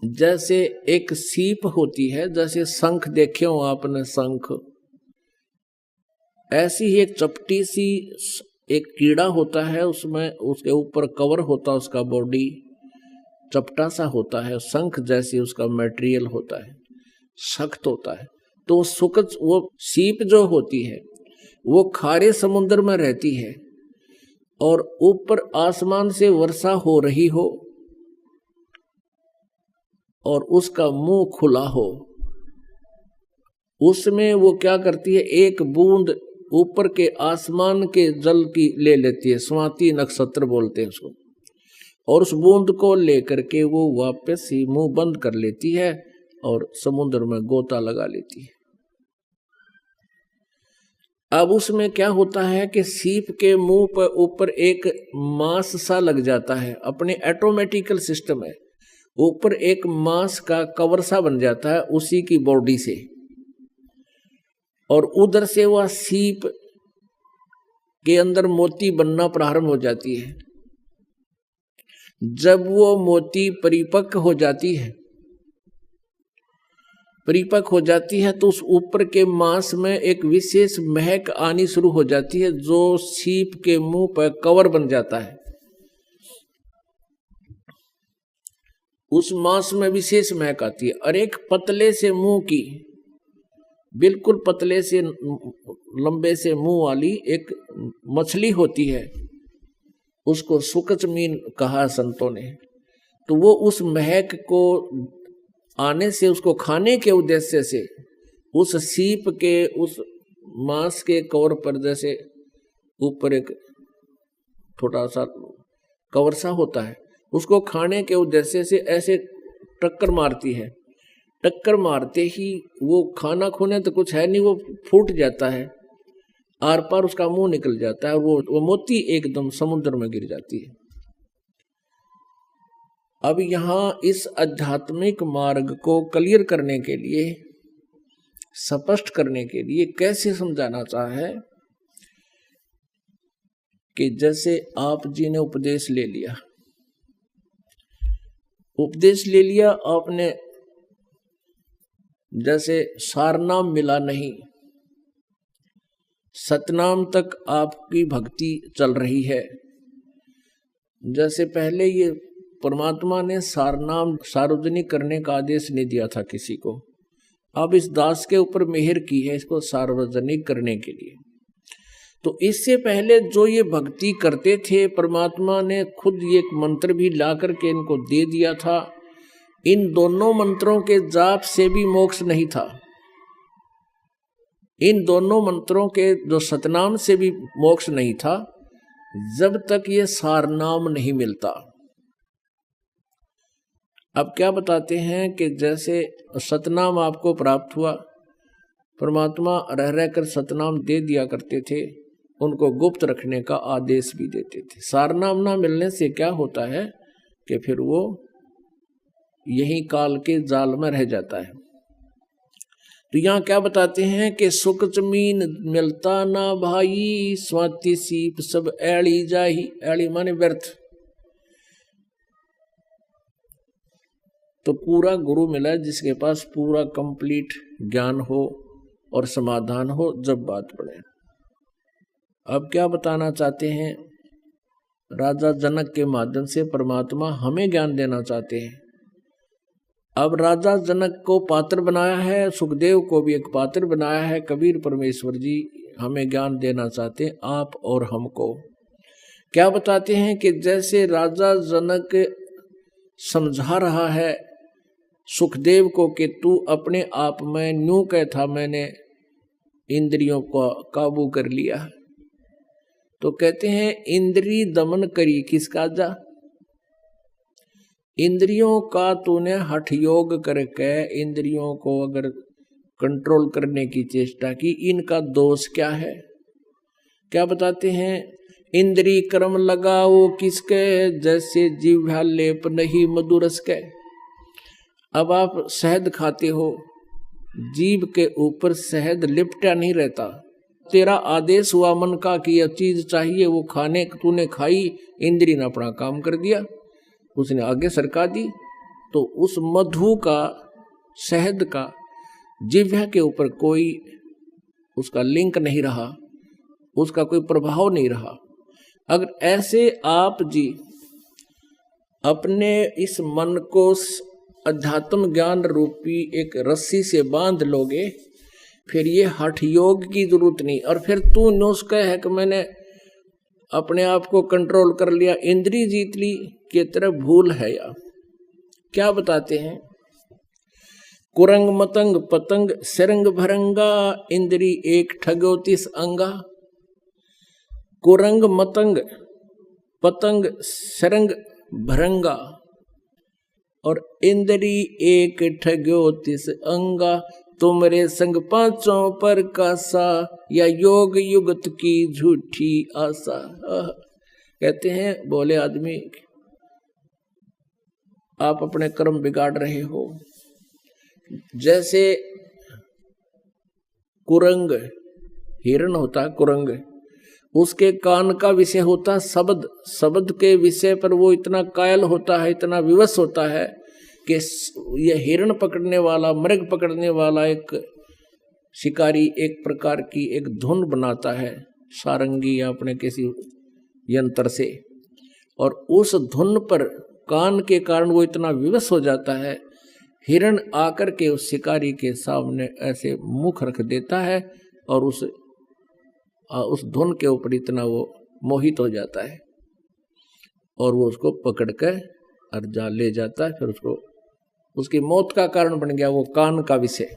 जैसे एक सीप होती है, जैसे शंख देखे हो आपने शंख, ऐसी ही एक चपटी सी एक कीड़ा होता है, उसमें उसके ऊपर कवर होता है, उसका बॉडी चपटा सा होता है, शंख जैसी उसका मटेरियल होता है, सख्त होता है। तो वो सीप जो होती है वो खारे समुद्र में रहती है और ऊपर आसमान से वर्षा हो रही हो और उसका मुंह खुला हो, उसमें वो क्या करती है, एक बूंद ऊपर के आसमान के जल की ले लेती है, स्वाति नक्षत्र बोलते हैं उसको, और उस बूंद को लेकर के वो वापस ही मुंह बंद कर लेती है और समुद्र में गोता लगा लेती है। अब उसमें क्या होता है कि सीप के मुंह पर ऊपर एक मांस सा लग जाता है, अपने ऑटोमेटिकल सिस्टम है, ऊपर एक मांस का कवर सा बन जाता है उसी की बॉडी से, और उधर से वह सीप के अंदर मोती बनना प्रारंभ हो जाती है। जब वो मोती परिपक्व हो जाती है तो उस ऊपर के मांस में एक विशेष महक आनी शुरू हो जाती है, जो सीप के मुंह पर कवर बन जाता है। उस मांस में विशेष महक आती है, और एक पतले से मुंह की, बिल्कुल पतले से लंबे से मुंह वाली एक मछली होती है, उसको सुकचमीन कहा संतों ने। तो वो उस महक को आने से, उसको खाने के उद्देश्य से उस सीप के उस मांस के कवर पर, जैसे ऊपर एक छोटा सा कवर सा होता है, उसको खाने के उद्देश्य से ऐसे टक्कर मारती है। टक्कर मारते ही वो खाना खोने तो कुछ है नहीं, वो फूट जाता है, आर पार उसका मुंह निकल जाता है, वो मोती एकदम समुद्र में गिर जाती है। अब यहाँ इस आध्यात्मिक मार्ग को क्लियर करने के लिए, स्पष्ट करने के लिए कैसे समझाना चाहा है कि जैसे आप जी ने उपदेश ले लिया आपने, जैसे सारनाम मिला नहीं, सतनाम तक आपकी भक्ति चल रही है। जैसे पहले ये परमात्मा ने सारनाम सार्वजनिक करने का आदेश नहीं दिया था किसी को, अब इस दास के ऊपर मेहर की है इसको सार्वजनिक करने के लिए। तो इससे पहले जो ये भक्ति करते थे, परमात्मा ने खुद ये एक मंत्र भी ला करके इनको दे दिया था। इन दोनों मंत्रों के जाप से भी मोक्ष नहीं था, इन दोनों मंत्रों के जो सतनाम से भी मोक्ष नहीं था, जब तक ये सारनाम नहीं मिलता। अब क्या बताते हैं कि जैसे सतनाम आपको प्राप्त हुआ, परमात्मा रह रहकर सतनाम दे दिया करते थे, उनको गुप्त रखने का आदेश भी देते थे। सारनाम ना मिलने से क्या होता है कि फिर वो यही काल के जाल में रह जाता है। तो यहाँ क्या बताते हैं कि सुख जमीन मिलता ना भाई, स्वाति सीप सब ऐड़ी जाही। ऐड़ी माने व्यर्थ। तो पूरा गुरु मिला जिसके पास पूरा कंप्लीट ज्ञान हो और समाधान हो जब बात पड़े। अब क्या बताना चाहते हैं, राजा जनक के माध्यम से परमात्मा हमें ज्ञान देना चाहते हैं। अब राजा जनक को पात्र बनाया है, सुखदेव को भी एक पात्र बनाया है, कबीर परमेश्वर जी हमें ज्ञान देना चाहते हैं, आप और हमको। क्या बताते हैं कि जैसे राजा जनक समझा रहा है सुखदेव को कि तू अपने आप में न्यू कह था, मैंने इंद्रियों को काबू कर लिया। तो कहते हैं इंद्री दमन करी किसका जा, इंद्रियों का तूने हठ योग करके इंद्रियों को अगर कंट्रोल करने की चेष्टा की, इनका दोष क्या है। क्या बताते हैं, इंद्री कर्म लगाओ किसके, जैसे जीवा लेप नहीं मधुरस के। अब आप शहद खाते हो, जीभ के ऊपर शहद लिपटा नहीं रहता, तेरा आदेश हुआ मन का कि यह चीज चाहिए, वो खाने तूने खाई, इंद्री ने अपना काम कर दिया, उसने आगे सरका दी, तो उस मधु का, शहद का जिह्वा के ऊपर कोई उसका लिंक नहीं रहा, उसका कोई प्रभाव नहीं रहा। अगर ऐसे आप जी अपने इस मन को अध्यात्म ज्ञान रूपी एक रस्सी से बांध लोगे, फिर ये हठ योग की जरूरत नहीं। और फिर तू नुस्खा है कि मैंने अपने आप को कंट्रोल कर लिया, इंद्री जीत ली, की तरह भूल है। या क्या बताते हैं, कुरंग मतंग पतंग सरंग भरंगा, इंद्री एक ठगो तिस अंगा। कुरंग मतंग पतंग सरंग भरंगा और इंद्री एक ठग्यो तिस अंगा। तुमरे संग पांचों पर कासा, या योग युगत की झूठी आशा। कहते हैं बोले आदमी आप अपने कर्म बिगाड़ रहे हो। जैसे कुरंग हिरण होता है, कुरंग उसके कान का विषय होता है शब्द, शब्द के विषय पर वो इतना कायल होता है, इतना विवश होता है कि ये हिरण पकड़ने वाला, मृग पकड़ने वाला एक शिकारी एक प्रकार की एक धुन बनाता है सारंगी या अपने किसी यंत्र से, और उस धुन पर कान के कारण वो इतना विवश हो जाता है, हिरण आकर के उस शिकारी के सामने ऐसे मुख रख देता है और उस धुन के ऊपर इतना वो मोहित हो जाता है और वो उसको पकड़ कर और जा ले जाता है। फिर उसको उसकी मौत का कारण बन गया वो कान का विषय।